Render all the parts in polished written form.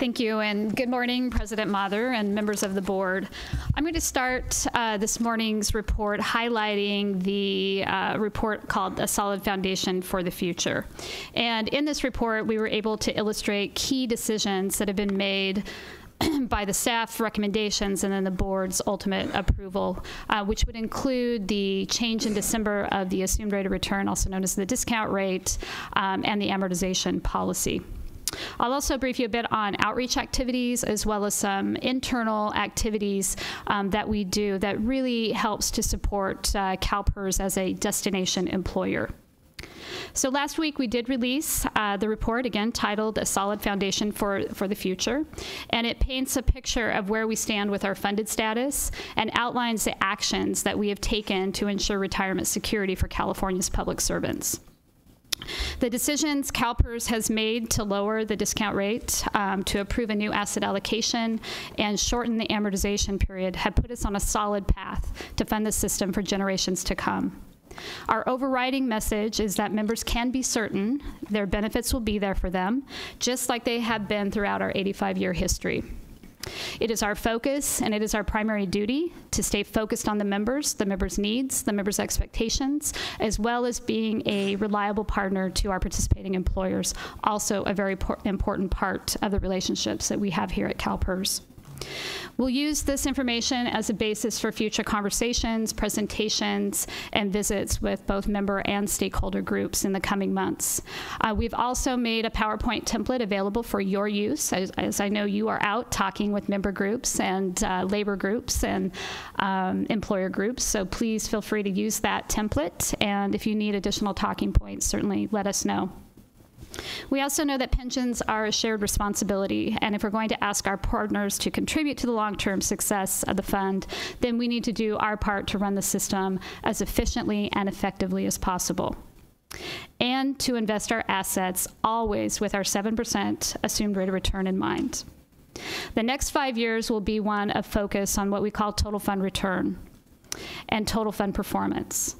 Thank you, and good morning, President Mather and members of the board. I'm going to start this morning's report highlighting the report called A Solid Foundation for the Future. And in this report, we were able to illustrate key decisions that have been made by the staff recommendations and then the board's ultimate approval, which would include the change in December of the assumed rate of return, also known as the discount rate, and the amortization policy. I'll also brief you a bit on outreach activities as well as some internal activities that we do that really helps to support CalPERS as a destination employer. So last week we did release the report, again titled A Solid Foundation for the Future, and it paints a picture of where we stand with our funded status and outlines the actions that we have taken to ensure retirement security for California's public servants. The decisions CalPERS has made to lower the discount rate, to approve a new asset allocation, and shorten the amortization period have put us on a solid path to fund the system for generations to come. Our overriding message is that members can be certain their benefits will be there for them, just like they have been throughout our 85-year history. It is our focus and it is our primary duty to stay focused on the members' needs, the members' expectations, as well as being a reliable partner to our participating employers, also a very important part of the relationships that we have here at CalPERS. We'll use this information as a basis for future conversations, presentations, and visits with both member and stakeholder groups in the coming months. We've also made a PowerPoint template available for your use, as I know you are out talking with member groups and labor groups and employer groups, so please feel free to use that template, and if you need additional talking points, certainly let us know. We also know that pensions are a shared responsibility, and if we're going to ask our partners to contribute to the long-term success of the fund, then we need to do our part to run the system as efficiently and effectively as possible, and to invest our assets always with our 7% assumed rate of return in mind. The next 5 years will be one of focus on what we call total fund return and total fund performance.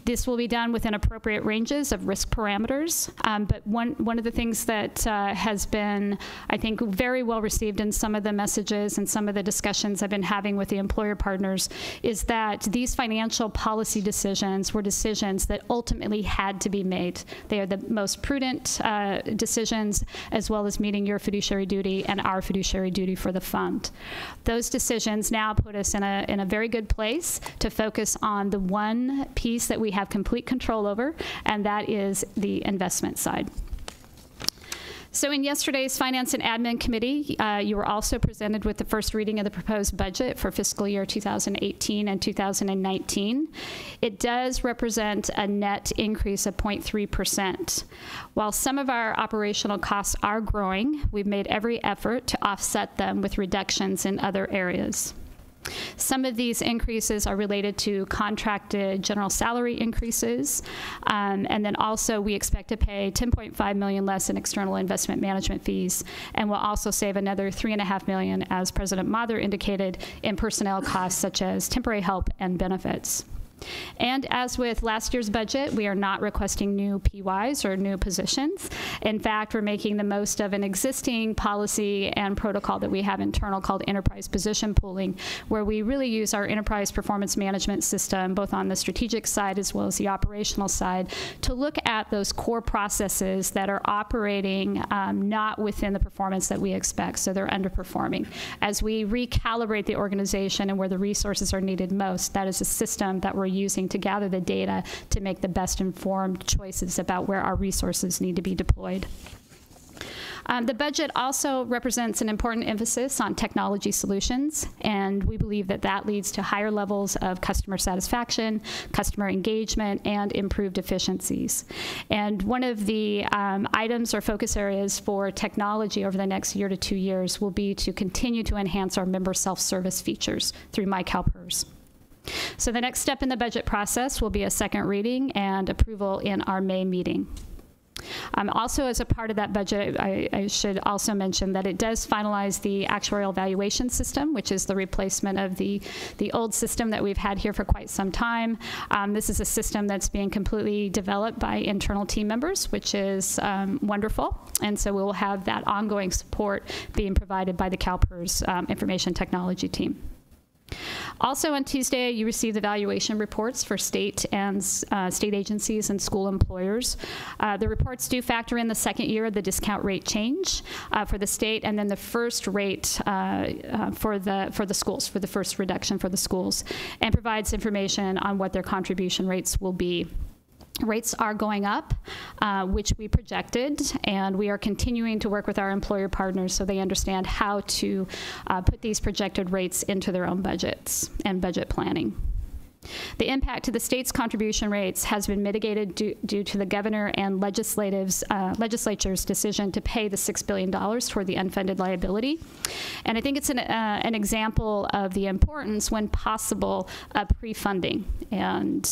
This will be done within appropriate ranges of risk parameters, but one of the things that has been, I think, very well received in some of the messages and some of the discussions I've been having with the employer partners is that these financial policy decisions were decisions that ultimately had to be made. They are the most prudent decisions, as well as meeting your fiduciary duty and our fiduciary duty for the fund. Those decisions now put us in a very good place to focus on the one piece that we have complete control over, and that is the investment side. So in yesterday's Finance and Admin Committee, you were also presented with the first reading of the proposed budget for fiscal year 2018 and 2019. It does represent a net increase of 0.3%. While some of our operational costs are growing, we've made every effort to offset them with reductions in other areas. Some of these increases are related to contracted general salary increases, and then also we expect to pay $10.5 million less in external investment management fees, and we'll also save another $3.5 million, as President Mather indicated, in personnel costs such as temporary help and benefits. And as with last year's budget, we are not requesting new PYs or new positions. In fact, we're making the most of an existing policy and protocol that we have internal called enterprise position pooling, where we really use our enterprise performance management system, both on the strategic side as well as the operational side, to look at those core processes that are operating not within the performance that we expect, so they're underperforming. As we recalibrate the organization and where the resources are needed most, that is a system that we're using to gather the data to make the best informed choices about where our resources need to be deployed. The budget also represents an important emphasis on technology solutions, and we believe that that leads to higher levels of customer satisfaction, customer engagement, and improved efficiencies. And one of the items or focus areas for technology over the next year to 2 years will be to continue to enhance our member self-service features through CalPERS. So the next step in the budget process will be a second reading and approval in our May meeting. Also, as a part of that budget, I should also mention that it does finalize the actuarial valuation system, which is the replacement of the old system that we've had here for quite some time. This is a system that's being completely developed by internal team members, which is wonderful. And so we will have that ongoing support being provided by the CalPERS information technology team. Also on Tuesday, you received evaluation reports for state and state agencies and school employers. The reports do factor in the second year of the discount rate change for the state, and then the first rate for the schools, for the first reduction for the schools, and provides information on what their contribution rates will be. Rates are going up, which we projected, and we are continuing to work with our employer partners so they understand how to put these projected rates into their own budgets and budget planning. The impact to the state's contribution rates has been mitigated due to the governor and legislature's decision to pay the $6 billion toward the unfunded liability. And I think it's an example of the importance, when possible, of pre-funding. And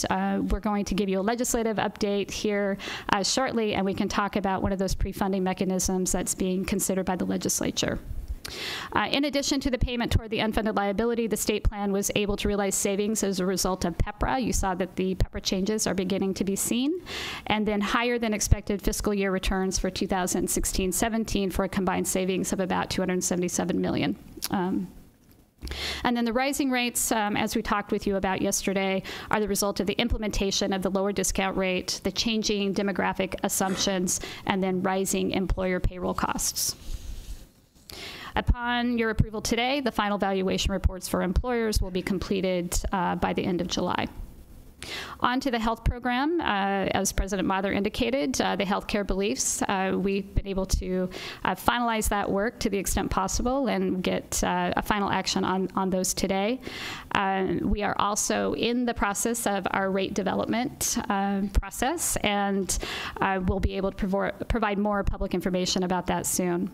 we're going to give you a legislative update here shortly, and we can talk about one of those pre-funding mechanisms that's being considered by the legislature. In addition to the payment toward the unfunded liability, the state plan was able to realize savings as a result of PEPRA. You saw that the PEPRA changes are beginning to be seen, and then higher than expected fiscal year returns for 2016-17 for a combined savings of about $277 million. And then the rising rates, as we talked with you about yesterday, are the result of the implementation of the lower discount rate, the changing demographic assumptions, and then rising employer payroll costs. Upon your approval today, the final valuation reports for employers will be completed by the end of July. On to the health program. As President Mather indicated, the healthcare beliefs, we've been able to finalize that work to the extent possible and get a final action on those today. We are also in the process of our rate development process, and we'll be able to provide more public information about that soon.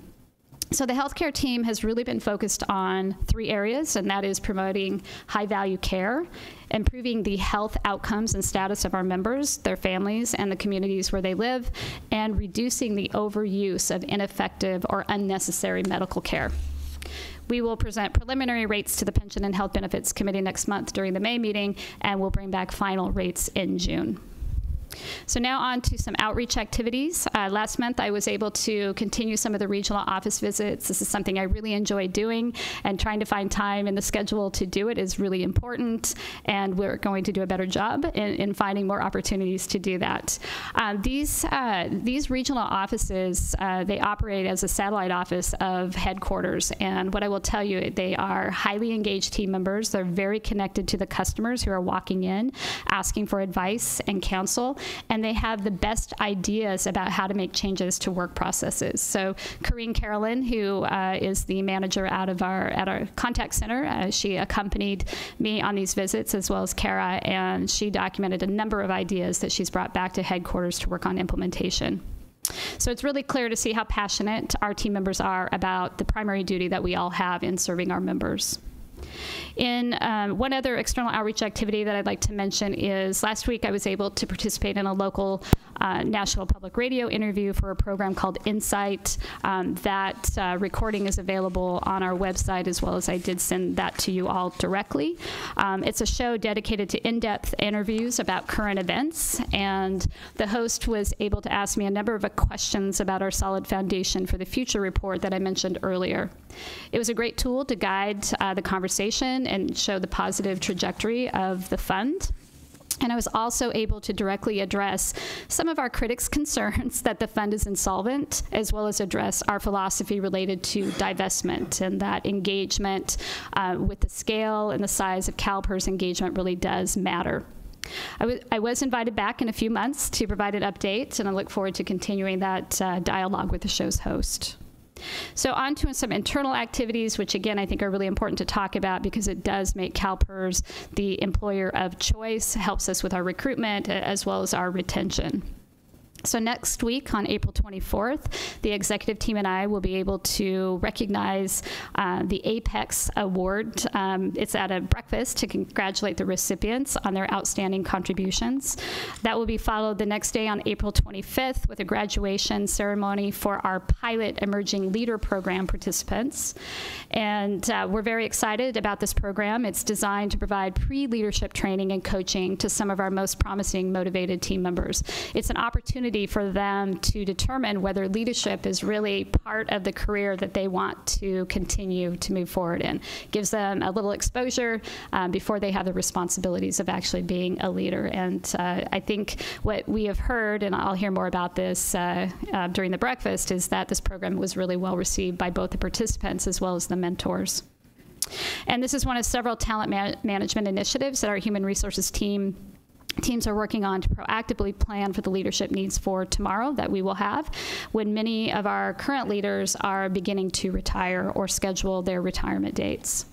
So the healthcare team has really been focused on 3 areas, and that is promoting high-value care, improving the health outcomes and status of our members, their families, and the communities where they live, and reducing the overuse of ineffective or unnecessary medical care. We will present preliminary rates to the Pension and Health Benefits Committee next month during the May meeting, and we'll bring back final rates in June. So now on to some outreach activities. Last month I was able to continue some of the regional office visits. This is something I really enjoy doing, and trying to find time in the schedule to do it is really important, and we're going to do a better job in finding more opportunities to do that. These regional offices, they operate as a satellite office of headquarters, and what I will tell you, they are highly engaged team members. They're very connected to the customers who are walking in, asking for advice and counsel, and they have the best ideas about how to make changes to work processes. So Corrine Carolyn, who is the manager at our contact center, she accompanied me on these visits, as well as Kara, and she documented a number of ideas that she's brought back to headquarters to work on implementation. So it's really clear to see how passionate our team members are about the primary duty that we all have in serving our members. In one other external outreach activity that I'd like to mention is last week I was able to participate in a local national public radio interview for a program called Insight. That recording is available on our website, as well as I did send that to you all directly. It's a show dedicated to in-depth interviews about current events, and the host was able to ask me a number of questions about our Solid Foundation for the Future report that I mentioned earlier. It was a great tool to guide the conversation and show the positive trajectory of the fund. And I was also able to directly address some of our critics' concerns that the fund is insolvent, as well as address our philosophy related to divestment, and that engagement with the scale and the size of CalPERS engagement really does matter. I was invited back in a few months to provide an update, and I look forward to continuing that dialogue with the show's host. So on to some internal activities, which again I think are really important to talk about, because it does make CalPERS the employer of choice, helps us with our recruitment as well as our retention. So next week on April 24th, the executive team and I will be able to recognize the Apex Award. It's at a breakfast to congratulate the recipients on their outstanding contributions. That will be followed the next day on April 25th with a graduation ceremony for our pilot Emerging Leader Program participants. And we're very excited about this program. It's designed to provide pre-leadership training and coaching to some of our most promising, motivated team members. It's an opportunity for them to determine whether leadership is really part of the career that they want to continue to move forward in. Gives them a little exposure before they have the responsibilities of actually being a leader. And I think what we have heard, and I'll hear more about this during the breakfast, is that this program was really well received by both the participants as well as the mentors. And this is one of several talent management initiatives that our human resources teams are working on to proactively plan for the leadership needs for tomorrow that we will have when many of our current leaders are beginning to retire or schedule their retirement dates.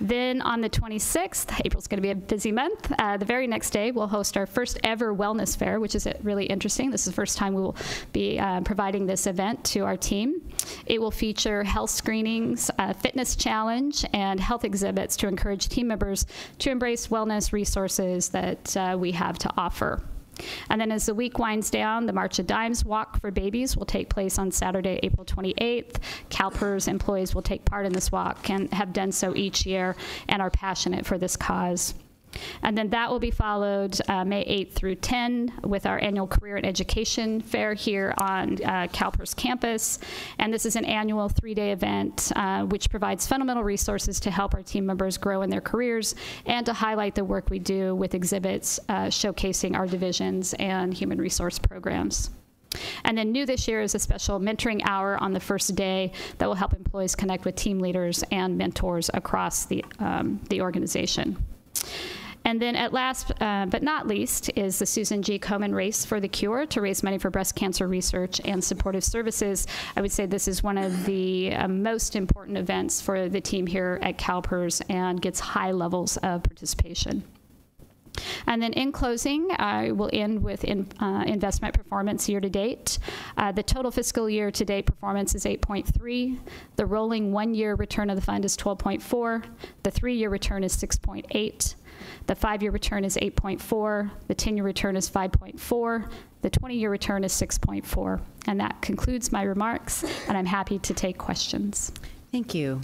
Then on the 26th, April's going to be a busy month. The very next day, we'll host our first ever wellness fair, which is really interesting. This is the first time we will be providing this event to our team. It will feature health screenings, fitness challenge, and health exhibits to encourage team members to embrace wellness resources that we have to offer. And then as the week winds down, the March of Dimes Walk for Babies will take place on Saturday, April 28th. CalPERS employees will take part in this walk and have done so each year and are passionate for this cause. And then that will be followed May 8th through 10 with our annual Career and Education Fair here on CalPERS campus. And this is an annual 3-day event which provides fundamental resources to help our team members grow in their careers and to highlight the work we do with exhibits showcasing our divisions and human resource programs. And then new this year is a special mentoring hour on the first day that will help employees connect with team leaders and mentors across the organization. And then at last but not least is the Susan G. Komen Race for the Cure to raise money for breast cancer research and supportive services. I would say this is one of the most important events for the team here at CalPERS and gets high levels of participation. And then in closing, I will end with investment performance year to date. The total fiscal year to date performance is 8.3. The rolling 1-year return of the fund is 12.4. The 3-year return is 6.8. The 5-year return is 8.4. The 10-year return is 5.4. The 20-year return is 6.4. And that concludes my remarks, and I'm happy to take questions. Thank you.